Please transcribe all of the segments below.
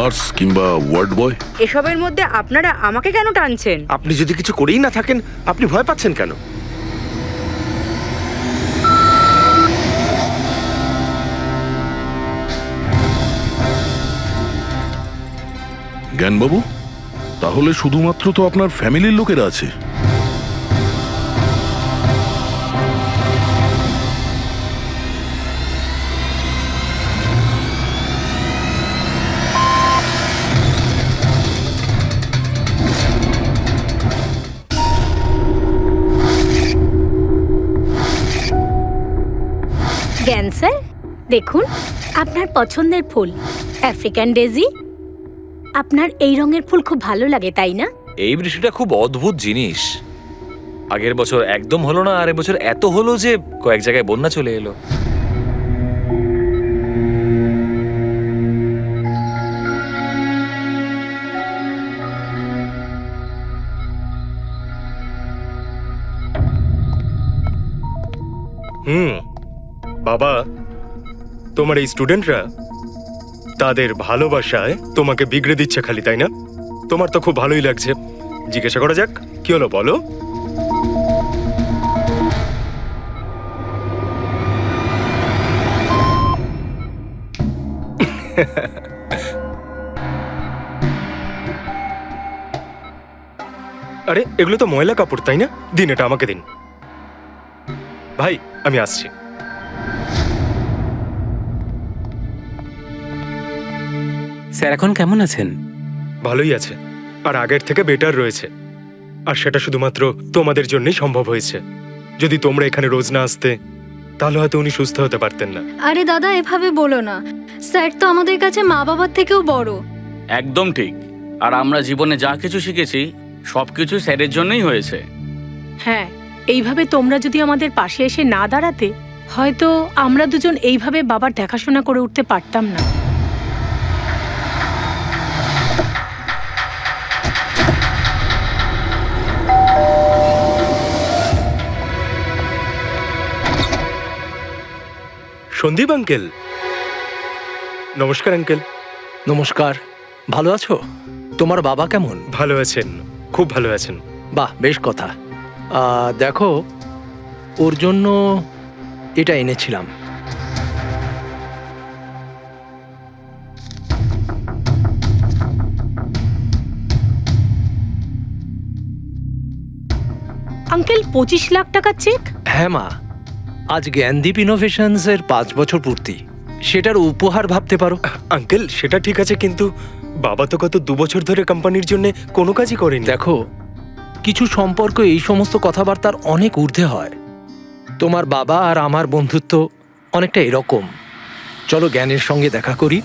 Nurse কিংবা ward boy. এসবের মধ্যে আপনারা আমাকে কেন টানছেন? আপনি যদি কিছু করেই না থাকেন, আপনি ভয় পাচ্ছেন কেন? জ্ঞানবাবু, তাহলে শুধুমাত্র তো আপনার ফ্যামিলির লোকেরা আছে। জ্ঞান স্যার, দেখুন আপনার পছন্দের ফুল আফ্রিকান ডেজি। আপনার এই রঙের ফুল খুব ভালো লাগে, তাই না? এই বৃষ্টিটা খুব অদ্ভুত জিনিস। আগের বছর একদম হলো না, আর এবছর এত হলো যে কয়েক জায়গায় বন্যা চলে এলো। বাবা, তোমার এই স্টুডেন্টরা তাদের ভালোবাসায় তোমাকে বিগড়ে দিচ্ছে খালি, তাই না? তোমার তো খুব ভালোই লাগছে। জিজ্ঞাসা করা যাক, কি হলো বলো? আরে এগুলো তো ময়লা কাপড়, তাই না? দিন, এটা আমাকে দিন। ভাই, আমি আসছি। স্যার এখন কেমন আছেন? ভালোই আছে, আর আগের থেকে বেটার রয়েছে। আর সেটা শুধুমাত্র তোমাদের জন্যই সম্ভব হয়েছে। যদি তোমরা এখানে রোজ না আসতে, তাহলে হয়তো উনি সুস্থ হতে পারতেন না। আরে দাদা, এভাবে বলো না। স্যার তো আমাদের কাছে মা বাবার থেকেও বড়। একদম ঠিক। আর আমরা জীবনে যা কিছু শিখেছি সবকিছু স্যারের জন্যই হয়েছে। হ্যাঁ, এইভাবে তোমরা যদি আমাদের পাশে এসে না দাঁড়াতে, হয়তো আমরা দুজন এইভাবে বাবার দেখাশোনা করে উঠতে পারতাম না। সন্দীপ আঙ্কেল, নমস্কার আঙ্কেল। নমস্কার। ভালো আছো? তোমার বাবা কেমন? ভালো আছেন, খুব ভালো আছেন। বাহ, বেশ কথা। দেখো, ওর জন্য এটা এনেছিলাম। আঙ্কেল, 25 লাখ টাকার চেক? হ্যাঁ মা, আজ জ্ঞানদীপ ইনোভেশনস এর 5 বছর পূর্তি। সেটার উপহার ভাবতে পারো। আঙ্কেল, সেটা ঠিক আছে, কিন্তু বাবা তো গত 2 বছর ধরে কোম্পানির জন্য কোনো কাজই করেনি। দেখো, কিছু সম্পর্ক এই সমস্ত কথাবার্তার অনেক ঊর্ধ্বে হয়। তোমার বাবা আর আমার বন্ধুত্ব অনেকটা এরকম। চলো জ্ঞানের সঙ্গে দেখা করি।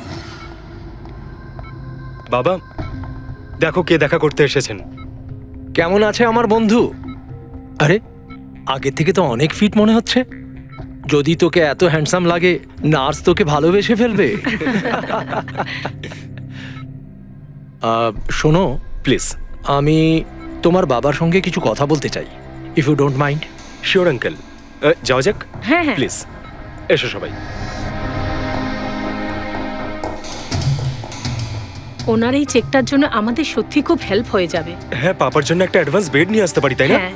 বাবা, দেখো কে দেখা করতে এসেছেন। কেমন আছে আমার বন্ধু? আরে, আগে থেকে তো অনেক ফিট মনে হচ্ছে। যদি তোকে এত হ্যান্ডসাম লাগে, নার্স তোকে ভালোবেসে ফেলবে। শোনো প্লিজ, আমি তোমার বাবার সঙ্গে কিছু কথা বলতে চাই, if you don't mind. Sure uncle, যাওয়া যাক। হ্যাঁ হ্যাঁ, প্লিজ এসো সবাই। ওনার এই চেকটার জন্য আমাদের সত্যি খুব হেল্প হয়ে যাবে। হ্যাঁ, পাপার জন্য একটা অ্যাডভান্স বেড নিয়ে আসতে পারি, তাই না? হ্যাঁ।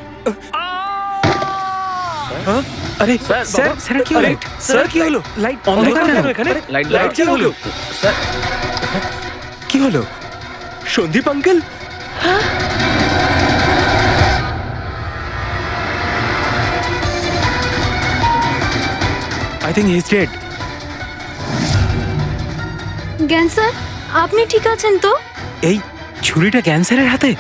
আরে স্যার, স্যার কি হলো? স্যার, কি হলো? লাইট অন্ধকার কেন এখানে? লাইট কি হলো? স্যার, কি হলো? Sandeep uncle? I think he is dead. Gyan sir, আপনি ঠিক আছেন তো? এই ছুরিটা ক্যান্সারের হাতে?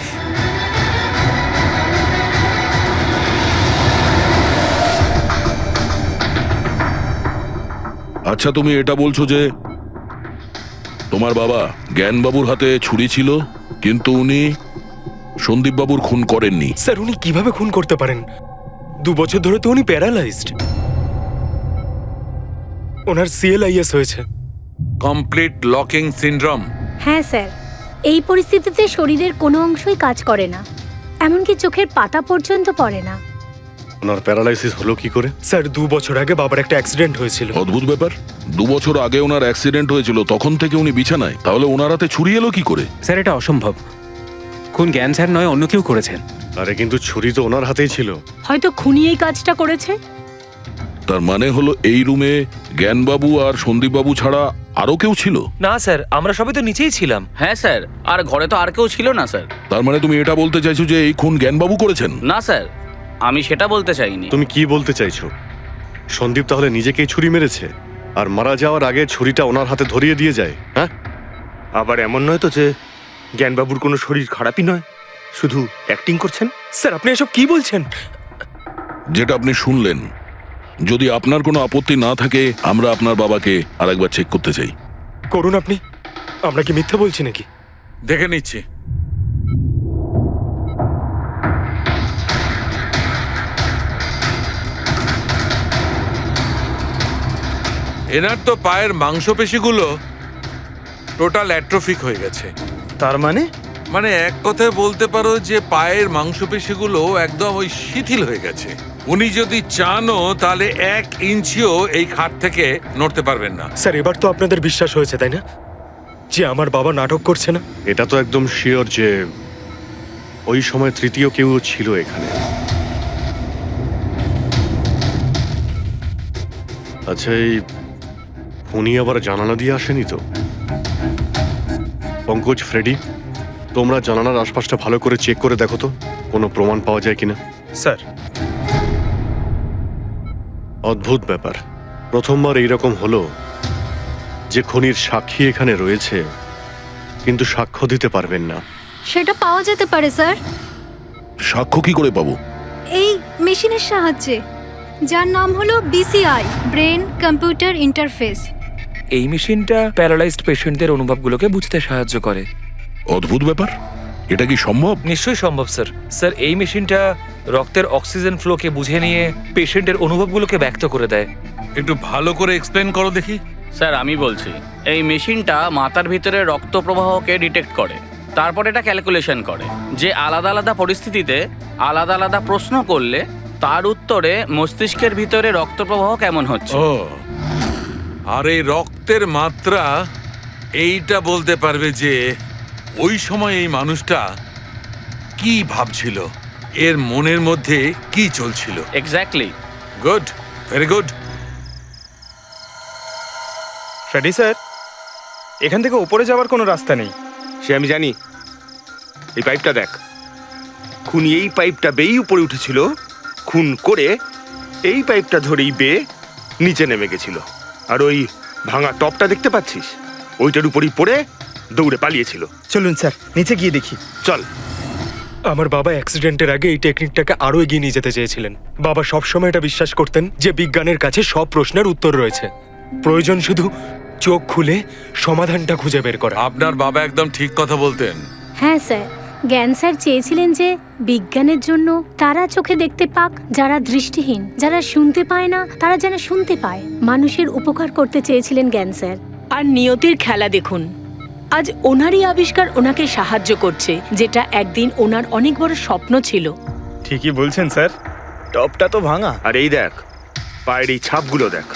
আচ্ছা, তুমি এটা বলছো যে তোমার বাবা জ্ঞানবাবুর হাতে ছুরি ছিল, কিন্তু উনি সন্দীপ বাবুর খুন করেননি। স্যার, উনি কিভাবে খুন করতে পারেন? 2 বছর ধরে তো উনি প্যারালাইজড। ওনার CLIS হয়েছে। Complete locking syndrome. হ্যাঁ স্যার, এই পরিস্থিতিতে শরীরের কোনো অংশই কাজ করে না, এমনকি চোখের পাতা পর্যন্ত পড়ে না। ওনার প্যারালাইসিস হলো কি করে? স্যার 2 বছর আগে বাবার একটা অ্যাক্সিডেন্ট হয়েছিল। অদ্ভুত ব্যাপার, 2 বছর আগে ওনার অ্যাক্সিডেন্ট হয়েছিল, তখন থেকে উনি বিছানায়, তাহলে ওনার হাতে ছুরি এলো কি করে? স্যার এটা অসম্ভব। খুন জ্ঞান স্যার নয়, অন্য কেউ করেছেন। আরে কিন্তু ছুরি তো ওনার হাতেই ছিল। হয়তো খুনি এই কাজটা করেছে। তার মানে হলো এই রুমে জ্ঞানবাবু আর সন্দীপবাবু ছাড়া আরো কেউ ছিল? না স্যার, আমরা সবাই তো নিচেই ছিলাম। হ্যাঁ স্যার, আর ঘরে তো আর কেউ ছিল না স্যার। তার মানে তুমি এটা বলতে চাইছো যে এই খুন জ্ঞানবাবু করেছেন? না স্যার, আমি সেটা বলতে চাইনি। তুমি কি বলতে চাইছো? সন্দীপ তাহলে নিজেকেই ছুরি মেরেছে আর মারা যাওয়ার আগে ছুরিটা ওনার হাতে ধরিয়ে দিয়ে যায়? হ্যাঁ, আবার এমন নয় তো যে জ্ঞানবাবুর কোনো শরীর খারাপই নয়, শুধু অ্যাক্টিং করছেন। স্যার আপনি এসব কি বলছেন? যেটা আপনি শুনলেন, যদি আপনার কোনো আপত্তি না থাকে আমরা আপনার বাবাকে আরেকবার চেক করতে চাই। করুন আপনি, আমরা কি মিথ্যা বলছি নাকি? দেখে নিচ্ছি। এনার তো পায়ের মাংসপেশিগুলো টোটাল অ্যাট্রোফিক হয়ে গেছে। তার মানে মানে এক কথায় বলতে পারো যে পায়ের মাংসপেশিগুলো একদম ওই শিথিল হয়ে গেছে। উনি যদি চানও তাহলে 1 ইঞ্চিও এই খাট থেকে নড়তে পারবেন না। স্যার এবার তো আপনাদের বিশ্বাস হয়েছে তাই না, যে আমার বাবা নাটক করছে না? এটা তো একদম শিওর যে ওই সময় তৃতীয় কেউ ছিল এখানে। আচ্ছা, এই উনি আবার জানালা দিয়ে আসেনি তো? পঙ্কজ, ফ্রেডি, তোমরা জানালার আশপাশটা ভালো করে চেক করে দেখো তো কোনো প্রমাণ পাওয়া যায় কিনা। স্যার অদ্ভুত ব্যাপার, প্রথমবার এইরকম হলো যে খুনির সাক্ষী এখানে রয়েছে কিন্তু সাক্ষ্য দিতে পারবেন না। সেটা পাওয়া যেতে পারে স্যার, সাক্ষ্য কি করে পাবো? এই মেশিনের সাহায্যে, যার নাম হলো বিসিআই, ব্রেন কম্পিউটার ইন্টারফেস। এই মেশিনটা প্যারালাইজড পেশেন্টদের অনুভবগুলোকে বুঝতে সাহায্য করে। অদ্ভুত ব্যাপার, এটা কি সম্ভব? নিশ্চয়ই সম্ভব স্যার। স্যার এই মেশিনটা রক্তের অক্সিজেন ফ্লোকে বুঝে নিয়ে পেশেন্টের অনুভবগুলোকে ব্যক্ত করে দেয়। একটু ভালো করে এক্সপ্লেন করো দেখি। স্যার আমি বলছি, এই মেশিনটা মাথার ভিতরে রক্ত প্রবাহকে ডিটেক্ট করে, তারপর এটা ক্যালকুলেশন করে যে আলাদা আলাদা পরিস্থিতিতে আলাদা আলাদা প্রশ্ন করলে তার উত্তরে মস্তিষ্কের ভিতরে রক্ত প্রবাহ কেমন হচ্ছে। ও, আর এই রক্তের মাত্রা এইটা বলতে পারবে যে ওই সময় এই মানুষটা কি ভাবছিল, এর মনের মধ্যে কি চলছিল। Exactly. Good, very good. Freddy sir, এখান থেকে উপরে যাওয়ার কোনো রাস্তা নেই। সে আমি জানি। এই পাইপটা দেখ, খুনি এই পাইপটা বেয়েই উপরে উঠেছিল, খুন করে এই পাইপটা ধরেই বেয়ে নিচে নেমে গেছিল। আর ওই ভাঙা টপটা দেখতে পাচ্ছিস, ওইটার উপরই পড়ে দৌড়ে পালিয়েছিল। চলুন স্যার নিচে গিয়ে দেখি। চল। আমার বাবা অ্যাক্সিডেন্টের আগে এই টেকনিকটাকে আরো এগিয়ে নিয়ে যেতে চেয়েছিলেন। বাবা সবসময় এটা বিশ্বাস করতেন যে বিজ্ঞানের কাছে সব প্রশ্নের উত্তর রয়েছে, প্রয়োজন শুধু চোখ খুলে সমাধানটা খুঁজে বের করা। আপনার বাবা একদম ঠিক কথা বলতেন। হ্যাঁ স্যার, জ্ঞান স্যার চেয়েছিলেন যে বিজ্ঞানের জন্য তারা চোখে দেখতে পাক যারা দৃষ্টিহীন, যারা শুনতে পায় না তারা যেন শুনতে পায়। মানুষের উপকার করতে চেয়েছিলেন জ্ঞান স্যার। আর নিয়তির খেলা দেখুন, আজ ওনারই আবিষ্কার ওনাকে সাহায্য করছে, যেটা একদিন ওনার অনেক বড় স্বপ্ন ছিল। ঠিকই বলছেন স্যার, টপটা তো ভাঙা। আর এই দেখ, পায়ের এই ছাপগুলো দেখ,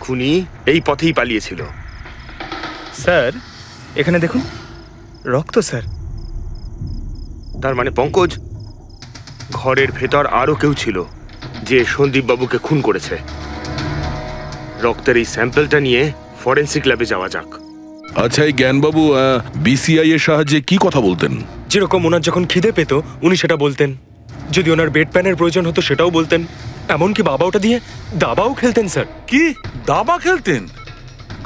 খুনি এই পথেই পালিয়েছিল। স্যার এখানে দেখুন, রক্ত স্যার। তার মানে পঙ্কজ, ঘরের ভেতর আরো কেউ ছিল যে সন্দীপ বাবুকে খুন করেছে। রক্তের এই স্যাম্পলটা নিয়ে ফরেন্সিক ল্যাবে যাওয়া যাক। আচ্ছা, এই জ্ঞানবাবু বিসিআই এর সাহায্যে কি কথা বলতেন? যেরকম ওনার যখন খিদে পেত উনি সেটা বলতেন, যদি ওনার বেড প্যানের প্রয়োজন হতো সেটাও বলতেন, এমনকি বাবা ওটা দিয়ে দাবাও খেলতেন স্যার। কি দাবা খেলতেন?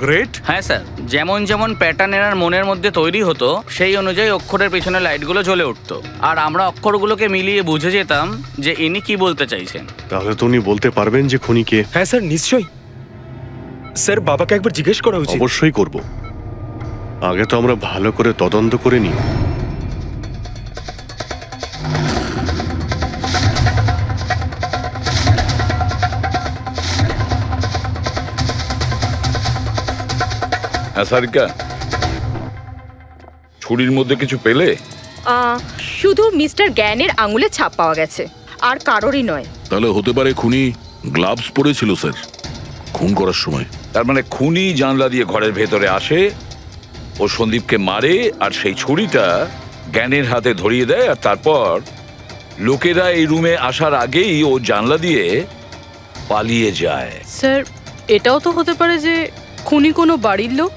গ্রেট। হ্যাঁ স্যার, যেমন যেমন প্যাটার্ন এনার মনের মধ্যে তৈরি হতো সেই অনুযায়ী অক্ষরের পেছনে লাইটগুলো জ্বলে উঠতো, আর আমরা অক্ষরগুলোকে মিলিয়ে বুঝে যেতাম যে ইনি কি বলতে চাইছেন। তাহলে তো উনি বলতে পারবেন যে খুনি কে? হ্যাঁ স্যার নিশ্চয়ই। স্যার বাবাকে একবার জিজ্ঞেস করা উচিত। অবশ্যই করব, আগে তো আমরা ভালো করে তদন্ত করে নিই। হ্যাঁ সারিকা, ছুরির মধ্যে কিছু পেলে? শুধু মিস্টার জ্ঞানের আঙুলে ছাপ পাওয়া গেছে, আর কারোরই নয়। তাহলে হতে পারে খুনি গ্লাভস পরেছিল স্যার খুন করার সময়। তার মানে খুনি জানলা দিয়ে ঘরের ভেতরে আসে, ও সন্দীপকে মারে, আর সেই ছুরিটা জ্ঞানের হাতে ধরিয়ে দেয়, আর তারপর লোকেরা এই রুমে আসার আগেই ও জানলা দিয়ে পালিয়ে যায়। স্যার, এটাও তো হতে পারে যে খুনি কোনো বাড়ির লোক।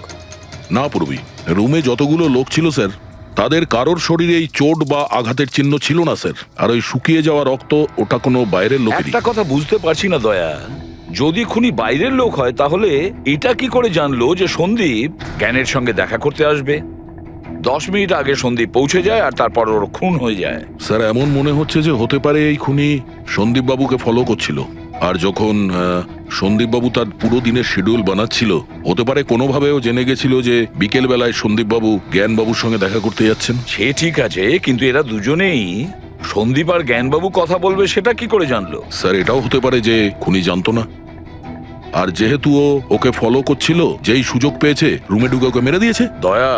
না পূর্বী, রুমে যতগুলো লোক ছিল স্যার তাদের কারোর শরীরেই চোট বা আঘাতের চিহ্ন ছিল না স্যার। আর ওই শুকিয়ে যাওয়া রক্ত, ওটা কোনো বাইরের লোকেরই। একটা কথা বুঝতে পারছি না দয়া, যদি খুনি বাইরের লোক হয় তাহলে এটা কি করে জানলো যে সন্দীপ জ্ঞানের সঙ্গে দেখা করতে আসবে? 10 মিনিট আগে সন্দীপ পৌঁছে যায় আর তারপর ওর খুন হয়ে যায়। স্যার এমন মনে হচ্ছে যে হতে পারে এই খুনি সন্দীপ বাবুকে ফলো করছিল, আর যখন সন্দীপ বাবু তার পুরো দিনের শিডিউল বানাচ্ছিল, হতে পারে কোনোভাবেও জেনে গেছিল যে বিকেল বেলায় সন্দীপ বাবু জ্ঞান বাবুর সঙ্গে দেখা করতে যাচ্ছেন। সে ঠিক আছে, কিন্তু এরা দুজনেই সন্দীপ আর জ্ঞানবাবু কথা বলবে সেটা কি করে জানলো? স্যার এটাও হতে পারে যে খুনি জানতো না, আর যেহেতু ও ওকে ফলো করছিল, যেই সুযোগ পেয়েছে রুমে ঢুকে ওকে মেরে দিয়েছে। দয়া,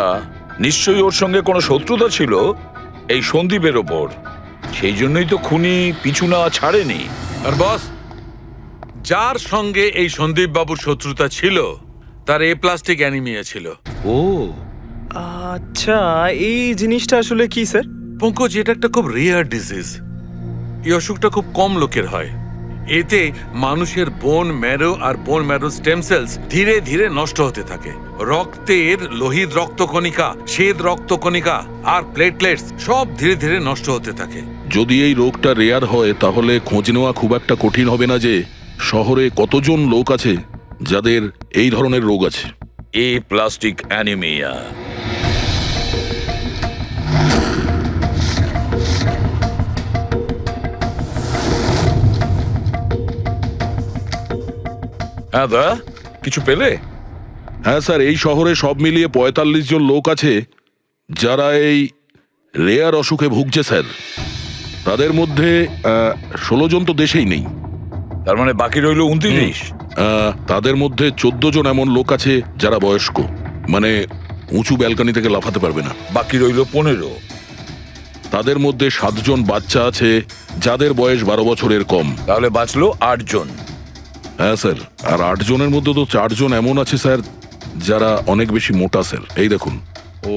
নিশ্চয়ই ওর সঙ্গে কোনো শত্রুতা ছিল এই সন্দীপের ওপর, সেই জন্যই তো খুনি পিছু না ছাড়েনি। আর বস, যার সঙ্গে এই সন্দীপ বাবুর শত্রুতা ছিল তার এ প্লাস্টিক অ্যানিমিয়া ছিল। ও আচ্ছা, এই জিনিসটা আসলে কি স্যার? পঙ্কজ, এটা একটা খুব রেয়ার ডিজিজ। এই অসুখটা খুব কম লোকের হয়। এতে মানুষের বোন ম্যারো আর বোন ম্যারো স্টেম সেলস ধীরে ধীরে নষ্ট হতে থাকে। রক্তের লোহিত রক্তকণিকা, শ্বেত রক্তকণিকা আর প্লেটলেটস সব ধীরে ধীরে নষ্ট হতে থাকে। যদি এই রোগটা রেয়ার হয় তাহলে খোঁজ নেওয়া খুব একটা কঠিন হবে না যে শহরে কতজন লোক আছে যাদের এই ধরনের রোগ আছে। এ প্লাস্টিক অ্যানিমিয়া। হ্যাঁ দা, কিছু পেলে? হ্যাঁ স্যার, এই শহরে সব মিলিয়ে 45 জন লোক আছে যারা এই রেয়ার অসুখে ভুগছে স্যার। তাদের মধ্যে 16 জন তো দেশেই নেই। তার মানে বাকি রইল 29। তাদের মধ্যে 14 জন এমন লোক আছে যারা বয়স্ক, মানে উঁচু ব্যালকনি থেকে লাফাতে পারবে না। বাকি রইল 15। তাদের মধ্যে 7 জন বাচ্চা আছে যাদের বয়স 12 বছরের কম। তাহলে বাঁচলো 8 জন। হ্যাঁ স্যার, আর 8 জনের মধ্যে তো 4 জন এমন আছে স্যার যারা অনেক বেশি মোটা স্যার। এই দেখুন, ও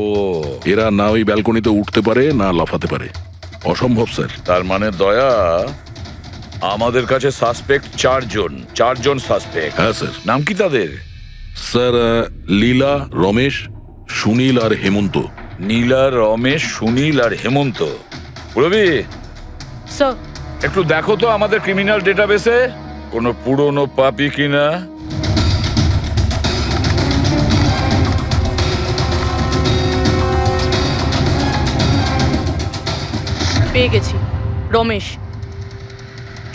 এরা না ওই ব্যালকনিতে উঠতে পারে না লাফাতে পারে, অসম্ভব স্যার। তার মানে দয়া, আমাদের কাছে সাসপেক্ট 4 জন সাসপেক্ট। হ্যাঁ স্যার। নাম কি তাদের? স্যার লীলা, রমেশ, সুনীল আর হেমন্ত। নীলা, রমেশ, সুনীল আর হেমন্ত। রবি, স্যার, একটু দেখো তো আমাদের ক্রিমিনাল ডেটাবেসে কোনো পুরনো পাপি কিনা। পেয়ে গেছি, রমেশ।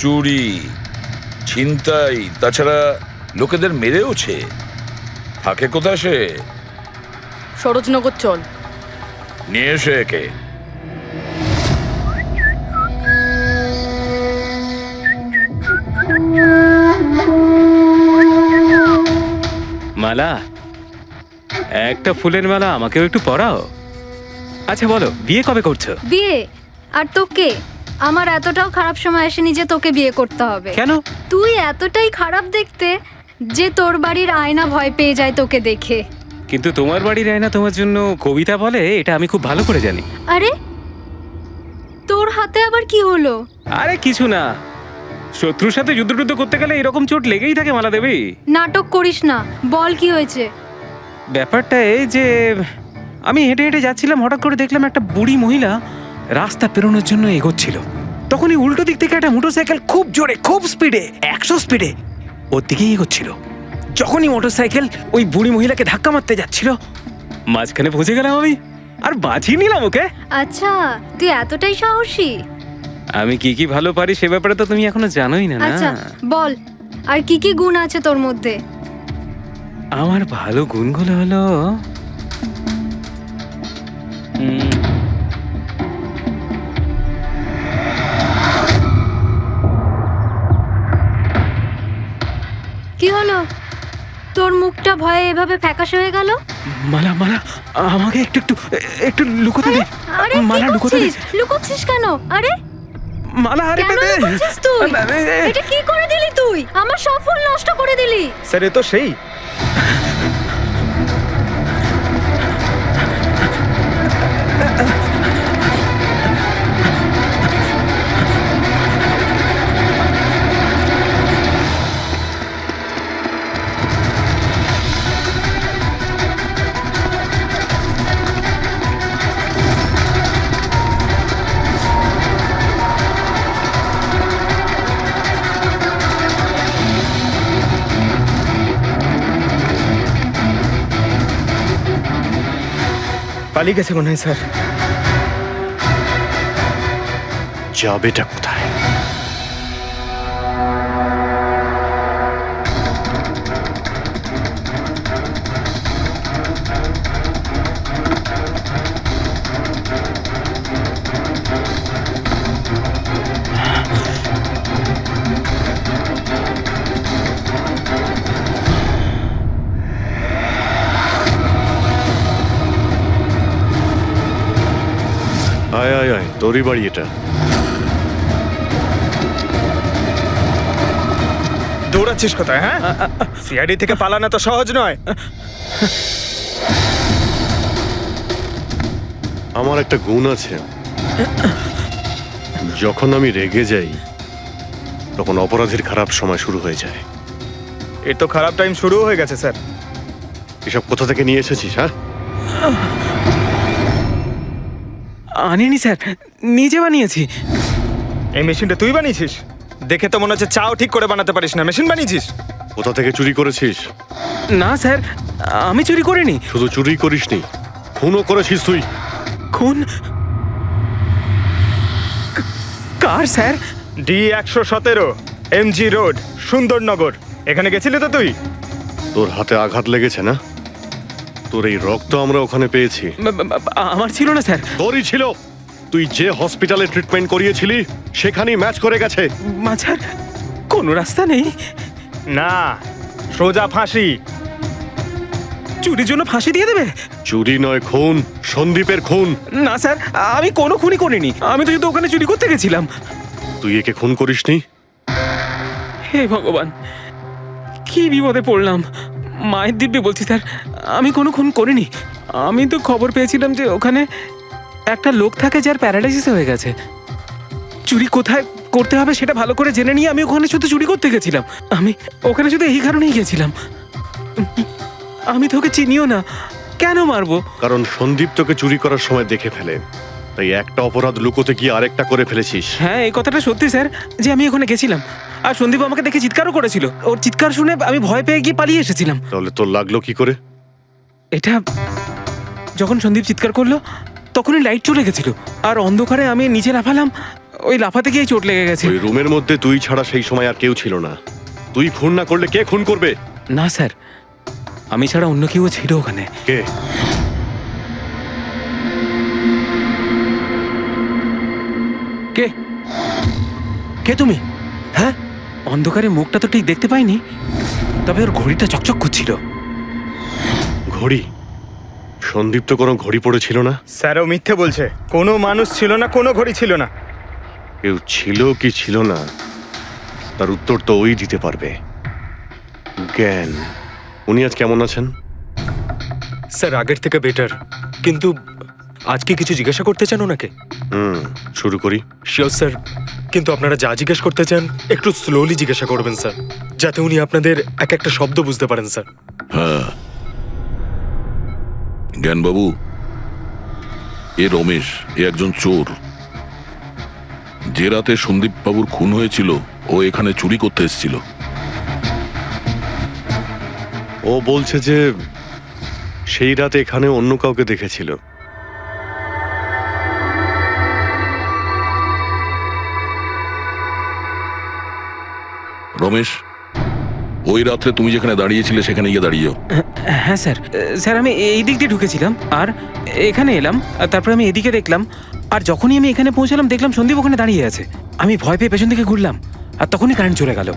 চুরি, ছিনতাই, তাছাড়া লোকেদের মেরেওছে। থাকে কোথায় সে? সরোজনগর চল। নিয়ে এসে একে। মালা, একটা ফুলের মালা আমাকেও একটু পরাও। আচ্ছা বলো, বিয়ে কবে করছো? বিয়ে? আর তোকে? আমার এতটাও খারাপ সময় আসেনি যে তোকে বিয়ে করতে হবে। কেন? তুই এতটাই খারাপ দেখতে যে তোর বাড়ির আয়না ভয় পেয়ে যায় তোকে দেখে। কিন্তু তোমার বাড়ির আয়না তোমার জন্য কবিতা বলে, এটা আমি খুব ভালো করে জানি। আরে, তোর হাতে আবার কি হলো? আরে কিছু না, শত্রুর সাথে যুদ্ধ করতে গেলে এরকম চোট লেগেই থাকে মালা দেবী। নাটক করিস না, বল কি হয়েছে? ব্যাপারটা এই যে আমি হেঁটে হেঁটে যাচ্ছিলাম, হঠাৎ করে দেখলাম একটা বুড়ি মহিলা রাস্তা পেরোনোর জন্য এগোচ্ছিল। তখনই উল্টো দিক থেকে একটা মোটরসাইকেল খুব জোরে, খুব স্পিডে, 100 স্পিডে ওর দিকেই এগোচ্ছিল। যখনই মোটরসাইকেল ওই বুড়ি মহিলাকে ধাক্কা মারতে যাচ্ছিল, মাঝখানে পৌঁছে গেলাম আমি আর বাঁচিয়ে নিলাম ওকে। আচ্ছা, তুই এতটাই সাহসী? আমি কি কি ভালো পারি সে ব্যাপারে তো তুমি এখনো জানোই না। আচ্ছা বল, আর কি কি গুণ আছে তোর মধ্যে? আমার ভালো গুণগুলো হলো কি হলো? তোর মুখটা ভয়ে এভাবে ফ্যাকাশে হয়ে গেল? মালা, মালা আমাকে একটু একটু একটু লুকোতে দে। আরে মালা লুকোতে দে। লুকোচ্ছিস কেন? আরে মালা আরে কেন বেবে করছিস তুই? এটা কি করে দিলি তুই? আমার সব ফুল নষ্ট করে দিলি। স্যার এ তো সেই পালিয়ে গেছে মনে হয় স্যার। যাবেটা কোথায়? আয় আয় আয়, তোরই বাড়ি এটা। দৌড়াচ্ছিস কোথায়? হ্যাঁ, সিআইডি থেকে পালানো তো সহজ নয়। আমার একটা গুণ আছে, যখন আমি রেগে যাই তখন অপরাধীর খারাপ সময় শুরু হয়ে যায়। এর তো খারাপ টাইম শুরু হয়ে গেছে স্যার। এসব কোথা থেকে নিয়ে এসেছিস? হ্যাঁ, আনিনি স্যার, নিজে বানিয়েছি। এই মেশিনটা তুই বানিয়েছিস? দেখে তো মনে হচ্ছে চাও ঠিক করে বানাতে পারিস না, মেশিন বানিয়েছিস। কোথা থেকে চুরি করেছিস? না স্যার, আমি চুরি করিনি। শুধু চুরি করিসনি, খুনও করেছিস তুই। খুন? কার sir? D117 MG road, Sundarnagar. এখানে গেছিলি তো তুই? তোর হাতে আঘাত লেগেছে না? তোর এই রক্ত আমরা ওখানে পেয়েছি। আমার ছিল না স্যার। তোরই ছিল। তুই যে হসপিটালে ট্রিটমেন্ট করিয়েছিলি সেখানেই ম্যাচ করে গেছে। মাঝার কোনো রাস্তা নেই? না, সোজা ফাঁসি। চুরির জন্য ফাঁসি দিয়ে দেবে? চুরি নয়, খুন, সন্দীপের খুন। না স্যার, আমি কোনো খুনই করিনি। আমি তো শুধু ওখানে চুরি করতে গেছিলাম। তুই একে খুন করিসনি? হে ভগবান, কি বিপদে পড়লাম। মায়ের দিব্যি বলছি স্যার, আমি কোনো খুন করিনি। আমি তো খবর পেয়েছিলাম যে ওখানে একটা লোক থাকে যার প্যারালাইসিস হয়ে গেছে। চুরি কোথায় করতে হবে সেটা ভালো করে জেনে নিয়ে আমি ওখানে শুধু চুরি করতে গেছিলাম। আমি ওখানে শুধু এই কারণেই গেছিলাম। আমি তোকে চিনিও না, কেন মারবো? কারণ সন্দীপ তোকে চুরি করার সময় দেখে ফেলে, তাই একটা অপরাধ লুকোতে গিয়ে আরেকটা করে ফেলেছিস। হ্যাঁ, এই কথাটা সত্যি স্যার যে আমি ওখানে গেছিলাম। আর সন্দীপ আমাকে দেখে চিৎকারও করেছিল। ওর চিৎকার শুনে আমি ভয় পেয়ে গিয়ে পালিয়ে এসেছিলাম। তাহলে তোর লাগলো কি করে? এটা যখন সন্দীপ চিৎকার করলো তখনই লাইট চলে গেছিল, আর অন্ধকারে আমি নিচে লাফালাম। ওই লাফাতে গিয়ে চোট লেগে গেছে। ওই রুমের মধ্যে তুই ছাড়া সেই সময় আর কেউ ছিল না। তুই খুন না করলে কে খুন করবে? না স্যার, আমি ছাড়া অন্য কেউ ছিল ওখানে। কে? কে কে তুমি? হ্যাঁ, অন্ধকারে মুখটা তো ঠিক দেখতে পাইনি, তবে ওর ঘড়িটা চকচক করছিল। ঘড়ি? সন্দীপ তো কোনো ঘড়ি পড়েছিল না। স্যারও মিথ্যে বলছে। কোনো মানুষ ছিল না, কোনো ঘড়ি ছিল না। কেউ ছিল কি ছিল না তার উত্তর তো ওই দিতে পারবে। জ্ঞান, উনি আজ কেমন আছেন? স্যার আগের থেকে বেটার, কিন্তু আজকে কিছু জিজ্ঞাসা করতে চান ওনাকে? শুরু করি। শিওর স্যার, কিন্তু আপনারা যা জিজ্ঞেস করতে চান একটু স্লোলি জিজ্ঞাসা করবেন স্যার, যাতে উনি আপনাদের এক একটা শব্দ বুঝতে পারেন স্যার। হ্যাঁ, জ্ঞানবাবু, এ রমেশ, এ একজন চোর। যে রাতে সন্দীপ বাবুর খুন হয়েছিল ও এখানে চুরি করতে এসেছিল। ও বলছে যে সেই রাতে এখানে অন্য কাউকে দেখেছিল। রমেশ, ওই রাত্রে তুমি যেখানে দাঁড়িয়েছিলে সেখানে গিয়ে দাঁড়িয়েও। হ্যাঁ স্যার, স্যার আমি এই দিক দিয়ে ঢুকেছিলাম আর এখানে এলাম, আর তারপর আমি এদিকে দেখলাম, আর যখনই আমি এখানে পৌঁছালাম দেখলাম সন্দীপ ওখানে দাঁড়িয়ে আছে। আমি ভয় পেয়ে পেছন দিকে ঘুরলাম আর তখনই কারেন্ট চলে গেল।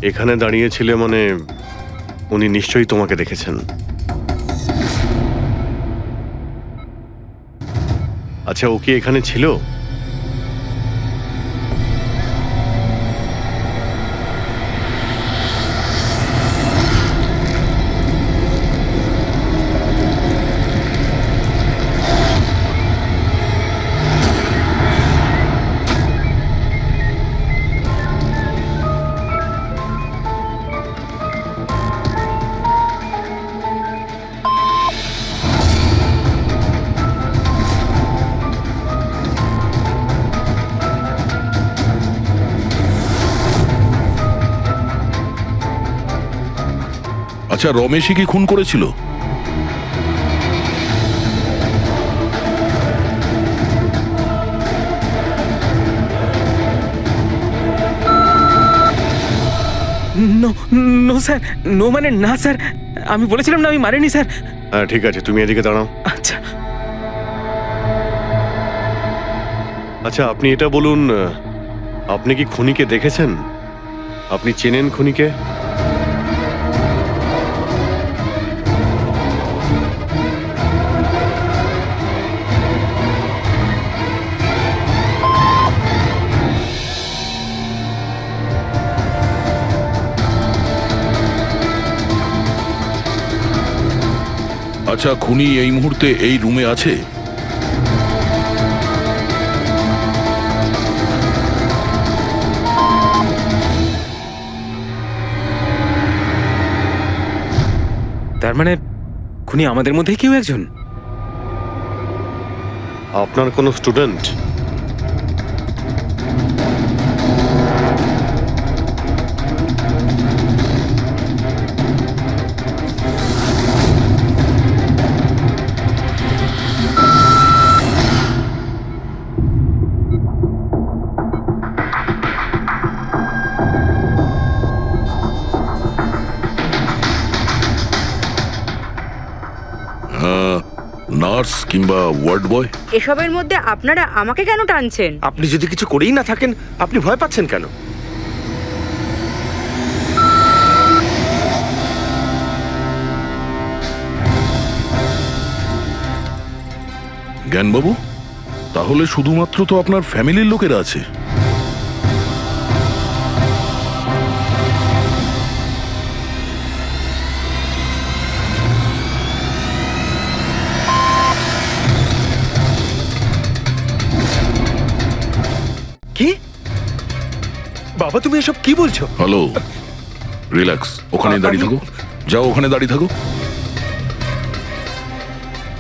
এখানে দাঁড়িয়েছিলে মানে উনি নিশ্চয়ই তোমাকে দেখেছেন। আচ্ছা, ও কি এখানে ছিল? আচ্ছা, রমেশই কি খুন করেছিল? নো নো স্যার, নো মানে না স্যার, আমি বলেছিলাম না আমি মারিনি স্যার। হ্যাঁ ঠিক আছে, তুমি এদিকে দাঁড়াও। আচ্ছা আচ্ছা, আপনি এটা বলুন, আপনি কি খুনিকে দেখেছেন? আপনি চেনেন খুনিকে? আচ্ছা, খুনি এই মুহূর্তে এই রুমে আছে? তার মানে খুনি আমাদের মধ্যে কেউ একজন। আপনার কোনো স্টুডেন্ট? নার্স কিংবা ওয়ার্ড বয়? এসবের মধ্যে আপনারা আমাকে কেন টানছেন? আপনি যদি কিছু করেই না থাকেন, আপনি ভয় পাচ্ছেন কেন? জ্ঞানবাবু, তাহলে শুধুমাত্র তো আপনার ফ্যামিলির লোকেরা আছে। কি বাবা, তুমি এসব কি বলছো? হ্যালো, রিল্যাক্স, ওখানে দাঁড়িয়ে থাকো। যাও, ওখানে দাঁড়িয়ে থাকো।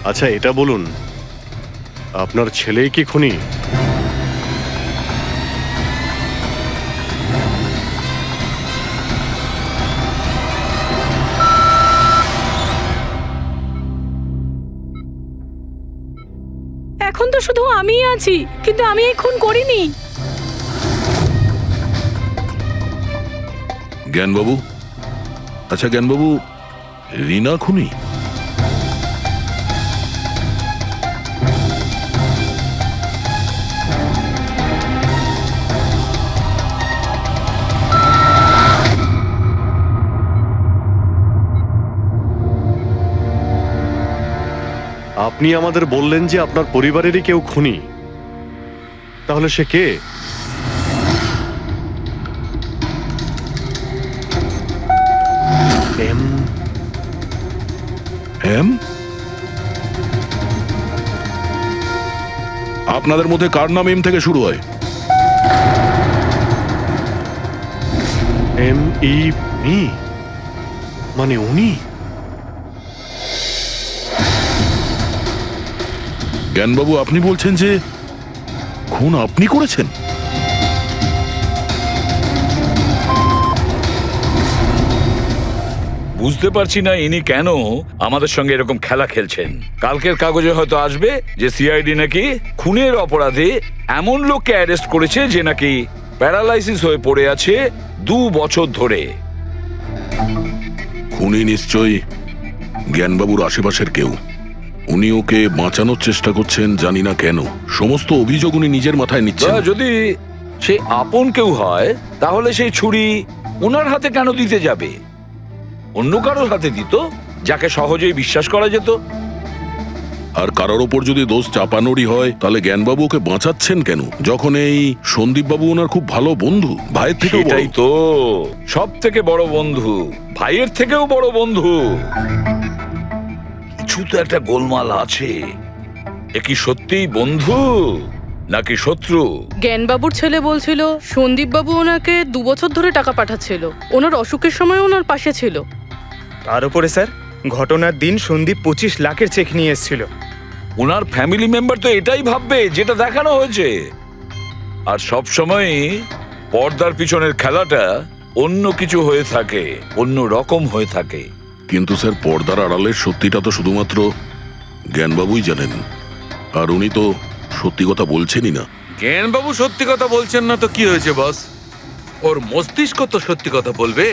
আচ্ছা এটা বলুন, আপনার ছেলেই কি খুনি? এখন তো শুধু আমিই আছি, কিন্তু আমি এই খুন করিনি। জ্ঞানবাবু, আচ্ছা জ্ঞানবাবু, রিনা খুনি? আপনি আমাদের বললেন যে আপনার পরিবারেরই কেউ খুনি, তাহলে সে কে? এম? আপনাদের মধ্যে কার নাম এম থেকে শুরু হয়? মি মানে উনি? জ্ঞানবাবু, আপনি বলছেন যে খুন আপনি করেছেন? বুঝতে পারছি না ইনি কেন আমাদের সঙ্গে এরকম খেলা খেলছেন। কালকের কাগজে হয়তো আসবে যে সিআইডি নাকি খুনের অপরাধে এমন লোককে অ্যারেস্ট করেছে যে নাকি প্যারালাইসিস হয়ে পড়ে আছে 2 বছর ধরে। খুনি নিশ্চয়ই জ্ঞানবাবুর আশেপাশের কেউ। উনি ওকে বাঁচানোর চেষ্টা করছেন, জানি না কেন। সমস্ত অভিযোগ উনি নিজের মাথায় নিচ্ছেন। যদি সে আপন কেউ হয় তাহলে সেই ছুরি ওনার হাতে কেন দিতে যাবে? অন্য কারোর হাতে দিত, যাকে সহজেই বিশ্বাস করা যেত। আর কারোর ওপর যদি দোষ চাপানোরই হয়, তাহলে জ্ঞানবাবু ওকে বাঁচাচ্ছেন কেন, যখন এই সন্দীপ বাবু ওনার খুব ভালো বন্ধু, ভাইয়ের থেকে? এটাই তো, সব থেকে বড় বন্ধু, ভাইয়ের থেকেও বড় বন্ধু। কিছু তো একটা গোলমাল আছে। এ কি সত্যিই বন্ধু নাকি শত্রু? জ্ঞানবাবুর ছেলে বলছিল সন্দীপবাবু ওনাকে 2 বছর ধরে টাকা পাঠাচ্ছিল, ওনার অসুখের সময় ওনার পাশে ছিল। তার উপরে স্যার, ঘটনার দিন সন্দীপ 25 লাখের চেক নিয়ে এসেছিল। ওনার ফ্যামিলি মেম্বার তো এটাই ভাববে যেটা দেখানো হয়েছে। আর সব সময় পর্দার পিছনের খেলাটা অন্য কিছু হয়ে থাকে, অন্য রকম হয়ে থাকে। কিন্তু স্যার পর্দার আড়ালের সত্যিটা তো শুধুমাত্র জ্ঞানবাবুই জানেন, আর উনি তো সত্যি কথা বলছেনই না। জ্ঞানবাবু সত্যি কথা বলছেন না তো কি হয়েছে বস? ওর মস্তিষ্ক তো সত্যি কথা বলবে।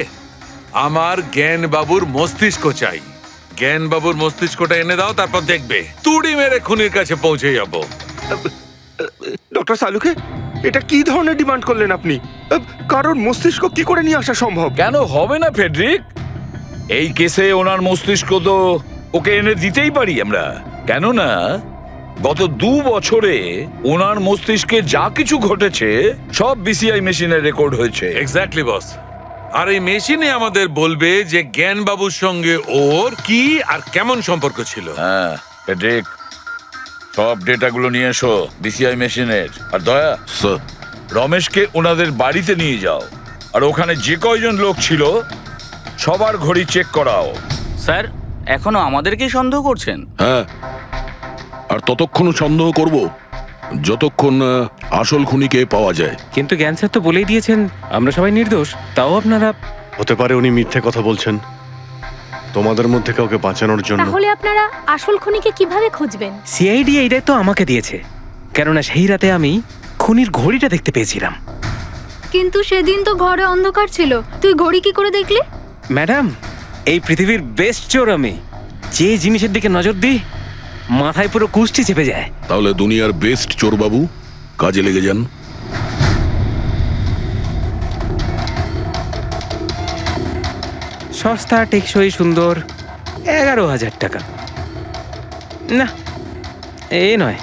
আমার জ্ঞানবাবুর মস্তিষ্ক চাই। জ্ঞানবাবুর মস্তিষ্কটা এনে দাও, তারপর দেখবে তুড়ি মেরে খুনির কাছে পৌঁছে যাব। ডক্টর সালুকে, এটা কি ধরনের ডিমান্ড করলেন আপনি? কারণ মস্তিষ্ক কি করে নিয়ে আসা সম্ভব? কেন হবে না ফেডরিক? এই কেসে ওনার মস্তিষ্ক তো ওকে এনে দিতেই পারি আমরা। কেননা গত 2 বছরে ওনার মস্তিষ্কে যা কিছু ঘটেছে সব বিসিআই মেশিনে রেকর্ড হয়েছে। এক্স্যাক্টলি বস। আর এই মেশিনে আমাদের বলবে যে জ্ঞানবাবুর সঙ্গে ওর কি আর কেমন সম্পর্ক ছিল। হ্যাঁ ফেডরিক, সব ডেটাগুলো নিয়ে এসো বিসিআই মেশিনের। আর দয়া, স্যার, রমেশকে ওনাদের বাড়িতে নিয়ে যাও, আর ওখানে যে কয়জন লোক ছিল সবার ঘড়ি চেক করাও। স্যার, এখনো আমাদেরকেই সন্দেহ করছেন? হ্যাঁ, আর ততক্ষণ সন্দেহ করব যতক্ষণ আসল খুনিকে পাওয়া যায়। কিন্তু জ্ঞান স্যার তো বলেই দিয়েছেন আমরা সবাই নির্দোষ, তাও আপনারা। হতে পারে উনি মিথ্যে কথা বলছেন তোমাদের মধ্যে কাউকে বাঁচানোর জন্য। তাহলে আপনারা আসল খুনিকে কিভাবে খুঁজবেন? সিআইডি এই দায়িত্ব আমাকে দিয়েছে, কেননা সেই রাতে আমি খুনির ঘড়িটা দেখতে পেয়েছিলাম। কিন্তু সেদিন তো ঘরে অন্ধকার ছিল, তুই ঘড়ি কি করে দেখলি? ম্যাডাম, এই পৃথিবীর বেস্ট চোর আমি। যে জিনিসের দিকে নজর দিই মাথায় পুরো কুষ্টি চেপে যায়। তাহলে দুনিয়ার বেস্ট চোরবাবু, কাজে লেগে যান। সস্তা, টেকসই, সুন্দর, 11,000 টাকা। না, এ নয়।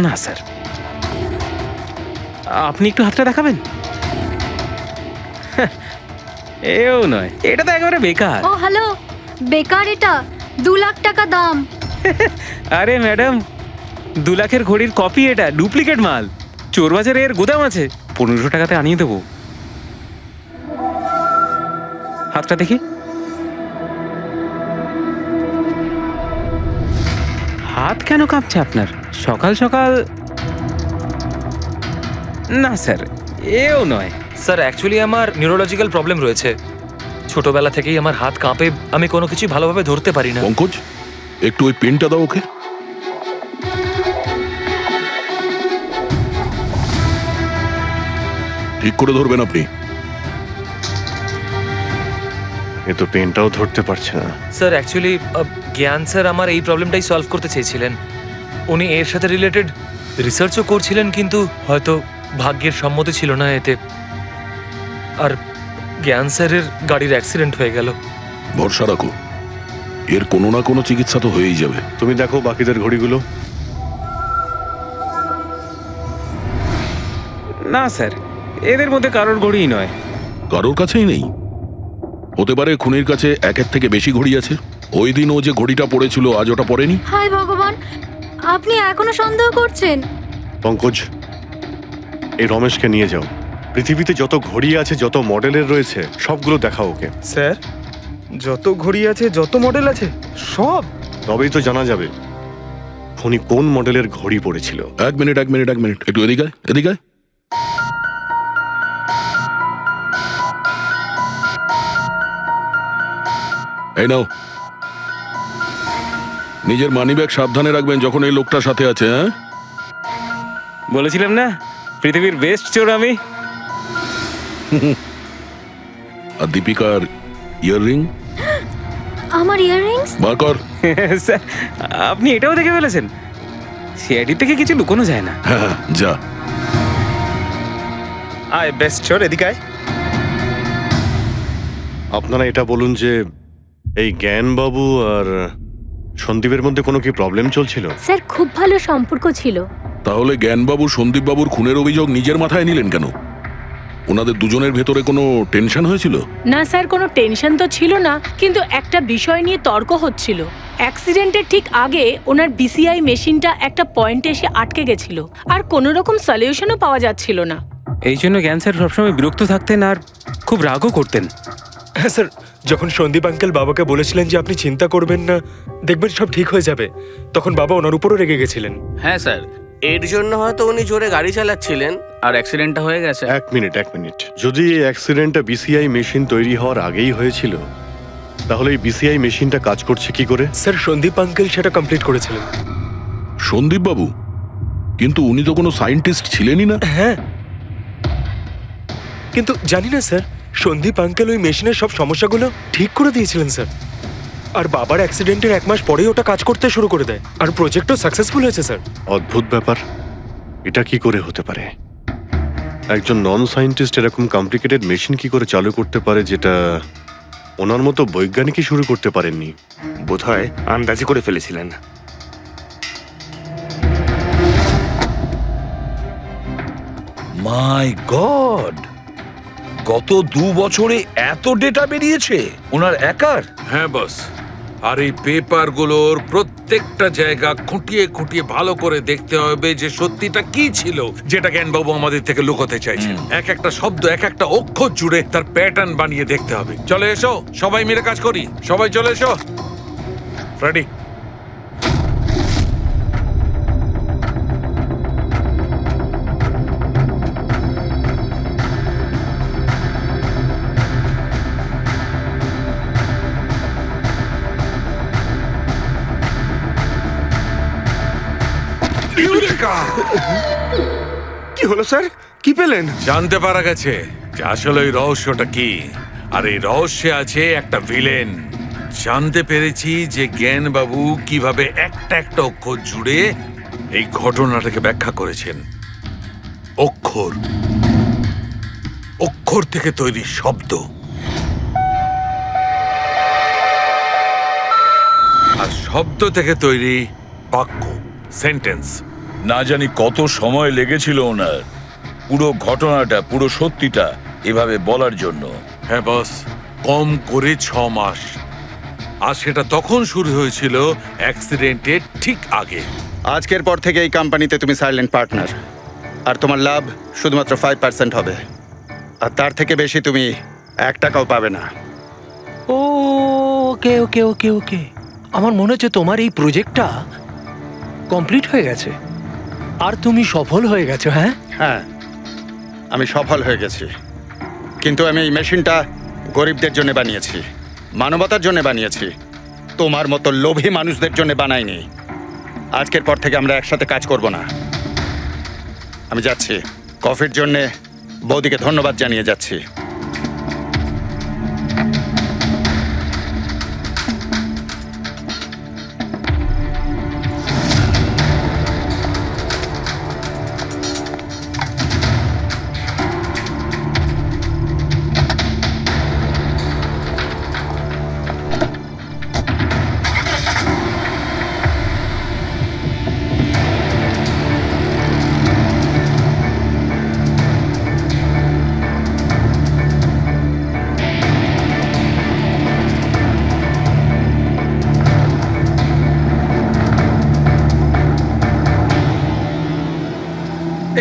না স্যার, আপনি একটু হাতটা দেখাবেন? এও নয়, এটা তো একেবারে বেকার। ও হ্যালো, বেকার এটা? 2 লাখ টাকা দাম। আরে ম্যাডাম, 2 লাখের ঘড়ির কপি, এটা ডুপ্লিকেট মাল। চোর বাজারে এর গুদাম আছে, 1500 টাকাতে আনিয়ে দেবো। হাতটা দেখি। হাত কেন কাঁপছে আপনার সকাল সকাল? না স্যার, এও নয়। স্যার, অ্যাকচুয়ালি আমার নিউরোলজিক্যাল প্রবলেম রয়েছে। ছোটবেলা থেকেই আমার হাত কাঁপে, আমি কোনো কিছু ভালোভাবে ধরতে পারি না। পঙ্কজ, একটু ওই পেনটা দাও ওকে। ঠিক করে ধরবেন আপনি। এ তো পেনটাও ধরতে পারছে না। স্যার, অ্যাকচুয়ালি জ্ঞান স্যার আমার এই প্রবলেমটাই সলভ করতে চেয়েছিলেন। উনি এর সাথে রিলেটেড রিসার্চও করছিলেন, কিন্তু হয়তো ভাগ্যের সম্মতি ছিল না এতে। আর জ্ঞান স্যারের গাড়ির অ্যাক্সিডেন্ট হয়ে গেল। ভরসা রাখো, এর কোনো না কোনো চিকিৎসা তো হয়েই যাবে। তুমি দেখো বাকিদের ঘড়িগুলো। না স্যার, এদের মধ্যে কারোর ঘড়িই নয়। কারোর কাছেই নেই? হতে পারে খুনির কাছে একের থেকে বেশি ঘড়ি আছে। ওই দিন ও যে ঘড়িটা পড়েছিল আজ ওটা পড়েনি। হায় ভগবান, আপনি এখনো সন্দেহ করছেন? পঙ্কজ, এই রমেশকে নিয়ে যাও। পৃথিবীতে যত ঘড়ি আছে, যত মডেলের রয়েছে, সবগুলো দেখাও ওকে। স্যার, যত ঘড়ি আছে, যত মডেল আছে, সব? তবেই তো জানা যাবে খুনি কোন মডেলের ঘড়ি পড়েছিল। এক মিনিট, একটু এদিকে এদিকে। এই নাও, নিজের মানিব্যাগ সাবধানে রাখবেন যখন এই লোকটার সাথে আছে। হ্যাঁ, বলেছিলাম না পৃথিবীর বেস্ট চোর আমি। আর দীপিকার ইয়াররিং আমার ইয়াররিংস? বার কর। স্যার, আপনি এটাও দেখে ফেলেছেন? সিআইডি থেকে কিছু লুকোনো যায় না। হ্যাঁ, যা। আয় বেস্ট চোর, এদিকে আয়। আপনারা এটা বলুন যে এই জ্ঞানবাবু আর সন্দীপের মধ্যে কোনো কি প্রবলেম চলছিল? স্যার, খুব ভালো সম্পর্ক ছিল। তাহলে জ্ঞানবাবু সন্দীপবাবুর খুনের অভিযোগ নিজের মাথায় নিলেন কেন? ওনাদের দুজনের ভেতরে কোনো টেনশন হয়েছিল? না স্যার, কোনো টেনশন তো ছিল না, কিন্তু একটা বিষয় নিয়ে তর্ক হচ্ছিল। অ্যাক্সিডেন্টের ঠিক আগে ওনার বিসিআই মেশিনটা একটা পয়েন্টে এসে আটকে গেছিল, আর কোনো রকম সলিউশনও পাওয়া যাচ্ছিল না। এই জন্য জ্ঞান স্যার সবসময় বিরক্ত থাকতেন আর খুব রাগও করতেন। হ্যাঁ স্যার, যখন সন্দীপ আঙ্কেল বাবাকে বলেছিলেন যে আপনি চিন্তা করবেন না, দেখবেন সব ঠিক হয়ে যাবে, তখন বাবা ওনার উপরও রেগে গেছিলেন। হ্যাঁ স্যার, এর জন্য হয়তো উনি জোরে গাড়ি চালাচ্ছিলেন আর অ্যাক্সিডেন্টটা হয়ে গেছে। এক মিনিট যদি এই অ্যাক্সিডেন্টটা বিসিআই মেশিন তৈরি হওয়ার আগেই হয়েছিল, তাহলে এই বিসিআই মেশিনটা কাজ করছে কি করে? স্যার সন্দীপ আঙ্কেল সেটা কমপ্লিট করেছিলেন। সন্দীপ বাবু? কিন্তু উনি তো কোনো সায়েন্টিস্ট ছিলেনই না। হ্যাঁ, কিন্তু জানি না স্যার, সন্দীপ আঙ্কেল ওই মেশিনের সব সমস্যাগুলো ঠিক করে দিয়েছিলেন স্যার। আর বাবার অ্যাক্সিডেন্টের 1 মাস পরেই ওটা কাজ করতে শুরু করে দেয়, আর প্রজেক্টও সাকসেসফুল হয়েছে স্যার। অদ্ভুত ব্যাপার, এটা কি করে হতে পারে? একজন নন সায়েন্টিস্ট এরকম কমপ্লিকেটেড মেশিন কি করে চালু করতে পারে, যেটা ওনার মতো বৈজ্ঞানিকই শুরু করতে পারেননি? বোধহয় আন্দাজি করে ফেলেছিলেন। মাই গড, গত 2 বছরে এত ডেটা বেরিয়েছে ওনার একার? হ্যাঁ বস, আর এই পেপারগুলোর প্রত্যেকটা জায়গা খুঁটিয়ে খুঁটিয়ে ভালো করে দেখতে হবে যে সত্যিটা কি ছিল যেটা জ্ঞানবাবু আমাদের থেকে লুকোতে চাইছেন। এক একটা শব্দ, এক একটা অক্ষর জুড়ে তার প্যাটার্ন বানিয়ে দেখতে হবে। চলে এসো, সবাই মিলে কাজ করি। সবাই চলে এসো। ফ্রেডি, কি হলো স্যার, কি পেলেন? জানতে পারা গেছে যে আসলে ওই রহস্যটা কি, আর এই রহস্যে আছে একটা ভিলেন। জানতে পেরেছি যে জ্ঞানবাবু কিভাবে একটা একটা অক্ষর জুড়ে এই ঘটনাটাকে ব্যাখ্যা করেছেন। অক্ষর, অক্ষর থেকে তৈরি শব্দ, আর শব্দ থেকে তৈরি বাক্য, সেন্টেন্স। না জানি কত সময় লেগেছিল ওনার পুরো ঘটনাটা, পুরো সত্যিটা এভাবে বলার জন্য। হ্যাঁ বস, কম করে 6 মাস। আর সেটা তখন শুরু হয়েছিল অ্যাক্সিডেন্টের ঠিক আগে। আজকের পর থেকে এই কোম্পানিতে তুমি সাইলেন্ট পার্টনার, আর তোমার লাভ শুধুমাত্র 5% হবে, আর তার থেকে বেশি তুমি 1 টাকাও পাবে না। ও ওকে ওকে ওকে ওকে, আমার মনে হচ্ছে তোমার এই প্রজেক্টটা কমপ্লিট হয়ে গেছে আর তুমি সফল হয়ে গেছো। হ্যাঁ হ্যাঁ, আমি সফল হয়ে গেছি, কিন্তু আমি এই মেশিনটা গরিবদের জন্য বানিয়েছি, মানবতার জন্য বানিয়েছি, তোমার মতো লোভী মানুষদের জন্য বানাইনি। আজকের পর থেকে আমরা একসাথে কাজ করব না। আমি যাচ্ছি, কফির জন্যে বৌদিকে ধন্যবাদ জানিয়ে যাচ্ছি।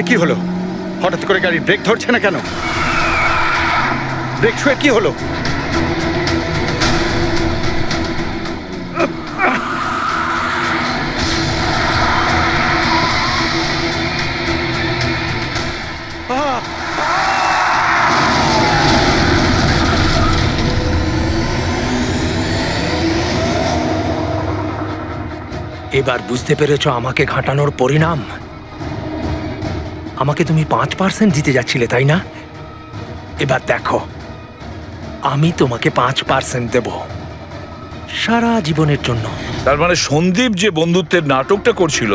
এ কি হলো? হঠাৎ করে গাড়ি ব্রেক ধরছে না কেন? ব্রেক শুয়ে কি হলো? এবার বুঝতে পেরেছো আমাকে ঘাঁটানোর পরিণাম? আমাকে তুমি 5% দিতে যাচ্ছিলে, তাই না? এবার দেখো, আমি তোমাকে 5% দেব সারা জীবনের জন্য। তার মানে সন্দীপ যে বন্ধুত্বের নাটকটা করছিল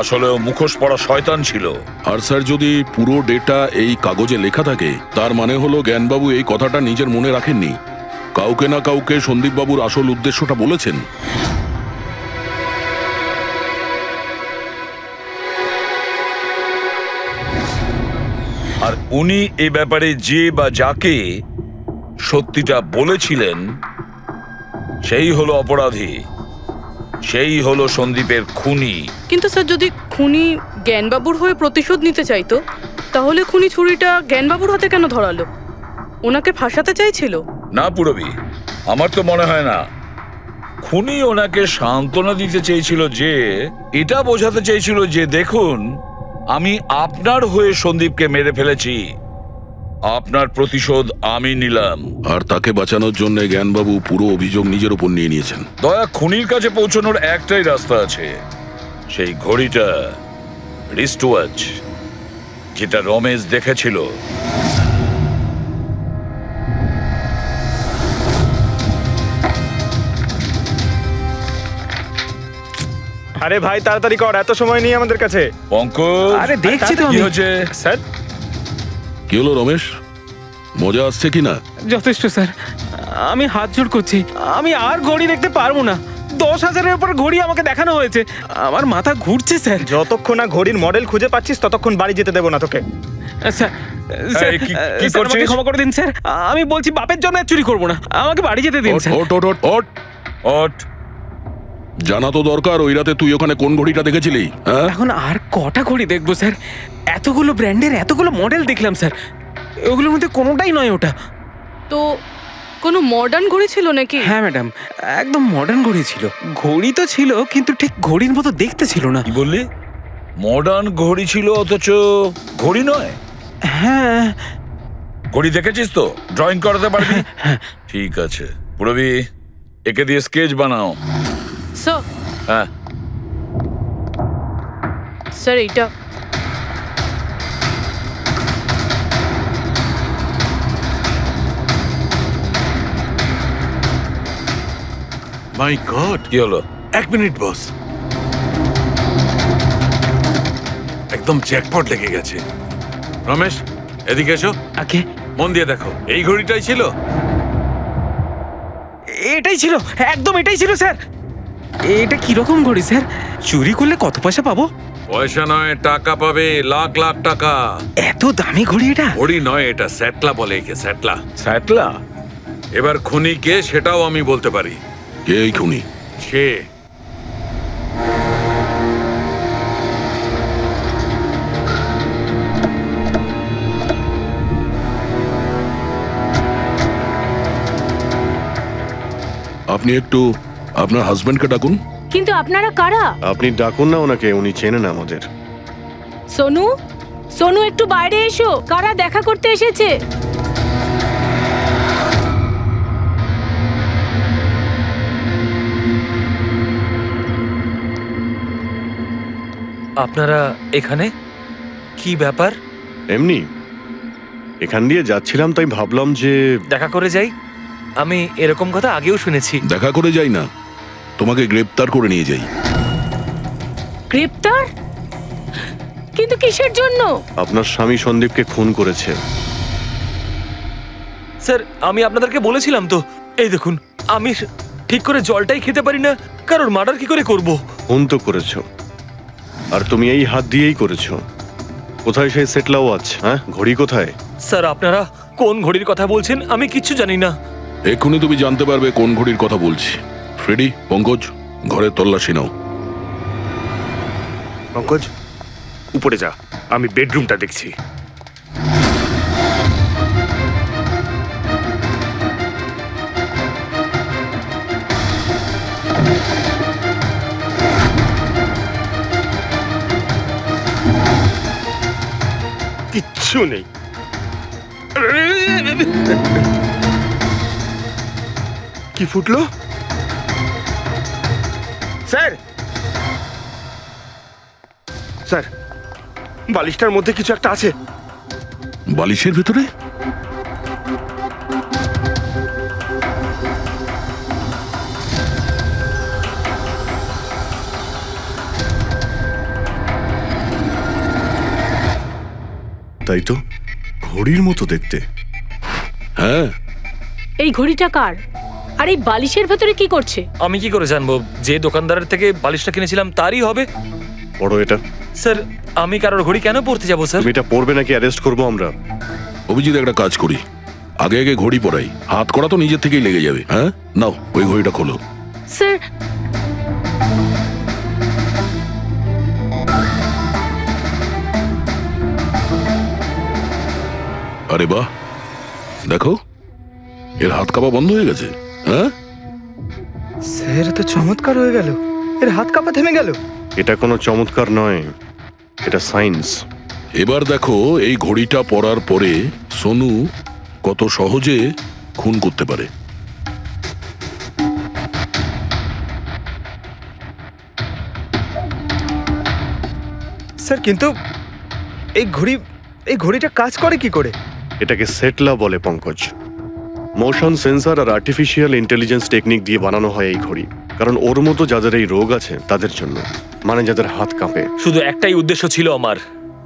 আসলে ও মুখোশ পরা শয়তান ছিল। আর স্যার, যদি পুরো ডেটা এই কাগজে লেখা থাকে, তার মানে হলো জ্ঞানবাবু এই কথাটা নিজের মনে রাখেননি, কাউকে না কাউকে সন্দীপবাবুর আসল উদ্দেশ্যটা বলেছেন। আর উনি এ ব্যাপারে যে বা যাকে সত্যিটা বলেছিলেন সেই হলো অপরাধী, সেই হলো সন্দীপের খুনি। কিন্তু স্যার, যদি খুনি জ্ঞানবাবুর হয়ে প্রতিশোধ নিতে চাইতো, তাহলে খুনি ছুরিটা জ্ঞানবাবুর হাতে কেন ধরালো? ওনাকে ফাঁসাতে চাইছিল? না পুরবি, আমার তো মনে হয় না। খুনি ওনাকে সান্ত্বনা দিতে চেয়েছিল যে এটা বোঝাতে চেয়েছিল যে দেখুন আমি আপনার হয়ে সন্দীপকে মেরে ফেলেছি, আপনার প্রতিশোধ আমি নিলাম। আর তাকে বাঁচানোর জন্য জ্ঞানবাবু পুরো অভিযোগ নিজের উপর নিয়ে নিয়েছেন। দয়া, খুনির কাছে পৌঁছানোর একটাই রাস্তা আছে, সেই ঘড়িটা, রিস্ট ওয়াচ, যেটা রমেশ দেখেছিল। আরে ভাই তাড়াতাড়ি কর, এত সময় নেই আমাদের কাছে। পঙ্কজ, আরে দেখছি তো কি আমি। হচ্ছে? স্যার, কি হলো রমেশ, মজা আসছে কি না? যথেষ্ট স্যার, আমি হাত জোড় করছি, আমি আর ঘড়ি দেখতে পারবো না। 10,000-এর উপর ঘড়ি আমাকে দেখানো হয়েছে, আমার মাথা ঘুরছে স্যার। যতক্ষণ না ঘড়ির মডেল খুঁজে পাচ্ছিস ততক্ষণ বাড়ি যেতে দেবো না তোকে। স্যার, স্যার, এই, কি স্যার, আমাকে করছিস? ক্ষমা করে দিন স্যার, আমি বলছি বাপের জন্য আর চুরি করবো না, আমাকে বাড়ি যেতে দিন ওঠ, স্যার। ওঠ, ওঠ, ওঠ, ওঠ। ওঠ। জানা তো দরকার ওই রাতে তুই ওখানে কোন ঘড়িটা দেখেছিলি, হ্যাঁ? এখন আর কটা ঘড়ি দেখবো স্যার? এতগুলো ব্র্যান্ডের এতগুলো মডেল দেখলাম স্যার, ওগুলোর মধ্যে কোনোটাই নয় ওটা। তো কোনো মডার্ন ঘড়ি ছিল নাকি? হ্যাঁ ম্যাডাম, একদম মডার্ন ঘড়ি ছিল। ঘড়ি তো ছিল কিন্তু ঠিক ঘড়ির মতো দেখতে ছিল না। কি বললি? মডার্ন ঘড়ি ছিল অথচ ঘড়ি নয়? হ্যাঁ। ঘড়ি দেখেছিস তো? ড্রয়িং করাতে পারবি? ঠিক আছে, পুরবি একে দিয়ে স্কেচ বানাও। স্যার, হ্যাঁ, স্যার এইটা মাই গড, কি হলো? 1 মিনিট বস, একদম জ্যাকপট লেগে গেছে। রমেশ, এদিকে এসো, আগে মন দিয়ে দেখো, এই ঘড়িটাই ছিল। এটাই ছিল, একদম এটাই ছিল স্যার। এটা কিরকম ঘড়ি স্যার? চুরি করলে কত পয়সা পাবো? পয়সা নয়, টাকা পাবে, লাখ লাখ টাকা। এত দামি ঘড়ি এটা? ঘড়ি নয়, এটা স্যাটলা বলে একে, স্যাটলা। স্যাটলা? এবার খুনি কে সেটাও আমি বলতে পারি। কে এই খুনি? সে আপনি একটু আপনার হাজবেন্ডকে ডাকুন। কিন্তু আপনারা কারা? আপনি ডাকুন না ওনাকে, উনি চেনেন আমাদের। সোনু, সোনু একটু বাইরে এসো, কারা দেখা করতে এসেছে? আপনারা এখানে? কি ব্যাপার? এমনি এখান দিয়ে যাচ্ছিলাম, তাই ভাবলাম যে দেখা করে যাই। আমি এরকম কথা আগেও শুনেছি। দেখা করে যাই না, তোমাকে গ্রেপ্তার করে নিয়ে যাই। গ্রেপ্তার? কিন্তু কিসের জন্য? আপনার স্বামী সন্দীপকে খুন করেছে। স্যার, আমি আপনাদেরকে বলেছিলাম তো, এই দেখুন, আমি ঠিক করে জলটাই খেতে পারি না, কারোর মার্ডার কি করে করব? খুন তো করেছো, আর তুমি এই হাত দিয়েই করেছো। কোথায় সেই সেটলা ওয়াচ? হ্যাঁ, ঘড়ি কোথায়? স্যার, আপনারা কোন ঘড়ির কথা বলছেন আমি কিচ্ছু জানি না। এক্ষুনি তুমি জানতে পারবে কোন ঘড়ির কথা বলছি। ফ্রেডি, পঙ্কজ, ঘরের তল্লাশি নাও। পঙ্কজ, উপরে যা, আমি বেডরুমটা দেখছি। কিচ্ছু নেই। কি ফুটলো? স্যার, স্যার, বালিশটার মধ্যে কিছু একটা আছে। বালিশের ভেতরে? তাই তো, ঘড়ির মতো দেখতে। হ্যাঁ। এই ঘড়িটা কার? আর এই বালিশের ভেতরে কি করছে? আমি কি করে জানবো? যে দোকানদারের থেকে বালিশটা কিনেছিলাম তারই হবে। পড়ো এটা। স্যার, আমি কারোর ঘড়ি কেন পড়তে যাবো স্যার? তুমি এটা পড়বে নাকি অ্যারেস্ট করবো আমরা? অভিজিৎ, একটা কাজ করি, আগে আগে ঘড়ি পরাই, হাত করা তো নিজের থেকেই লেগে যাবে। হ্যাঁ, নাও ওই ঘড়িটা খোলো। স্যার, আরে বাহ, দেখো এর হাত কাঁপা বন্ধ হয়ে গেছে। হ্যাঁ স্যার, তো চমৎকার হয়ে গেল, এর হাত কাঁপা থেমে গেল। এটা কোনো চমৎকার নয়, এটা সায়েন্স। এবার দেখো এই ঘড়িটা পরার পরে সোনু কত সহজে খুন করতে পারে। স্যার কিন্তু এই ঘড়িটা কাজ করে কি করে? এটাকে সেটলা বলে পঙ্কজ। মোশন সেন্সর আর আর্টিফিশিয়াল ইন্টেলিজেন্স টেকনিক দিয়ে বানানো হয় এই ঘড়ি, কারণ ওর মতো যাদের এই রোগ আছে তাদের জন্য, মানে যাদের হাত কাঁপে। শুধু একটাই উদ্দেশ্য ছিল আমার,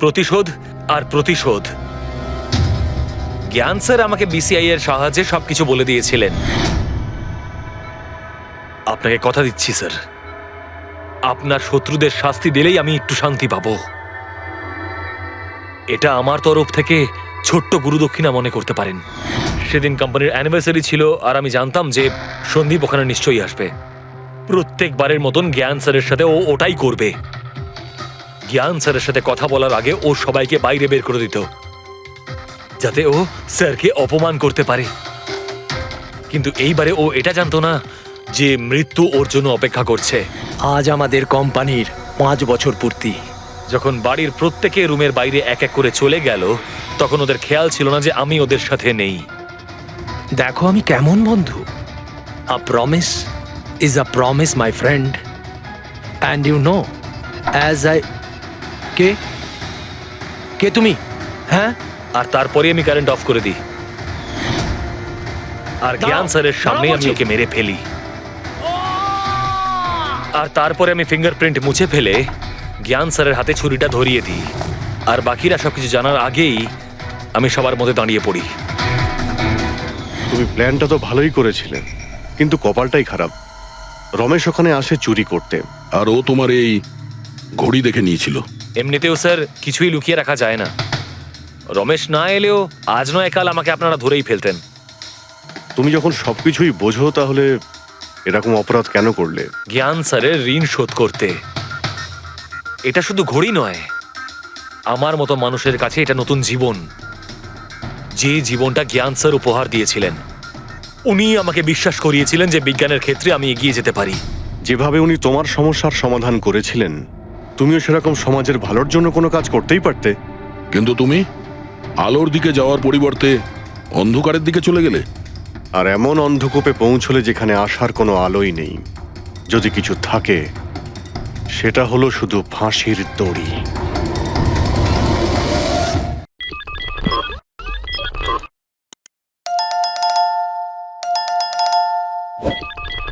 প্রতিশোধ আর প্রতিশোধ। জ্ঞান স্যার আমাকে বিসিআই এর সাহায্যে সবকিছু বলে দিয়েছিলেন। আপনাকে কথা দিচ্ছি স্যার, আপনার শত্রুদের শাস্তি দিলেই আমি একটু শান্তি পাবো। এটা আমার তরফ থেকে ছোট্ট গুরুদক্ষিণা মনে করতে পারেন। সেদিন কোম্পানির অ্যানিভার্সারি ছিল আর আমি জানতাম যে সন্দীপ ওখানে নিশ্চয়ই আসবে। প্রত্যেকবারের মতন জ্ঞান স্যারের সাথে ও ওটাই করবে। জ্ঞান স্যারের সাথে কথা বলার আগে ও সবাইকে বাইরে বের করে দিত, যাতে ও স্যারকে অপমান করতে পারে। কিন্তু এইবারে ও এটা জানতো না যে মৃত্যু ওর জন্য অপেক্ষা করছে। আজ আমাদের কোম্পানির 5 বছর পূর্তি। যখন বাড়ির প্রত্যেকে রুমের বাইরে এক এক করে চলে গেল, তখন ওদের খেয়াল ছিল না যে আমি ওদের সাথে নেই। দেখো আমি কেমন বন্ধু। A promise is a promise my friend, and you know as I কে কে তুমি? হ্যাঁ, আর তারপরে আমি কারেন্ট অফ করে দিই আর জ্ঞান স্যারের সামনে আমি ওকে মেরে ফেলি। আর তারপরে আমি ফিঙ্গারপ্রিন্ট মুছে ফেলে জ্ঞান স্যারের হাতে ছুরিটা ধরিয়ে দিই। আর বাকিরা সবকিছু জানার আগেই আমি সবার মধ্যে দাঁড়িয়ে পড়ি। তুমি প্ল্যানটা তো ভালোই করেছিলে, কিন্তু কপালটাই খারাপ। রমেশ ওখানে আসে চুরি করতে, আর ও তোমার এই ঘড়ি দেখে নিয়েছিল। এমনিতেও স্যার কিছুই লুকিয়ে রাখা যায় না। রমেশ না এলেও আজ নয় কাল আমাকে আপনারা ধরেই ফেলতেন। তুমি যখন সবকিছুই বোঝো তাহলে এরকম অপরাধ কেন করলে? জ্ঞান স্যারের ঋণ শোধ করতে। এটা শুধু ঘড়ি নয়, আমার মতো মানুষের কাছে এটা নতুন জীবন, যে জীবনটা জ্ঞান স্যার উপহার দিয়েছিলেন। উনি আমাকে বিশ্বাস করিয়েছিলেন যে বিজ্ঞানের ক্ষেত্রে আমি এগিয়ে যেতে পারি। যেভাবে উনি তোমার সমস্যার সমাধান করেছিলেন, তুমিও সেরকম সমাজের ভালোর জন্য কোনো কাজ করতেই পারতে। কিন্তু তুমি আলোর দিকে যাওয়ার পরিবর্তে অন্ধকারের দিকে চলে গেলে। আর এমন অন্ধকূপে পৌঁছলে যেখানে আসার কোনো আলোই নেই। যদি কিছু থাকে সেটা হলো শুধু ফাঁসির দড়ি।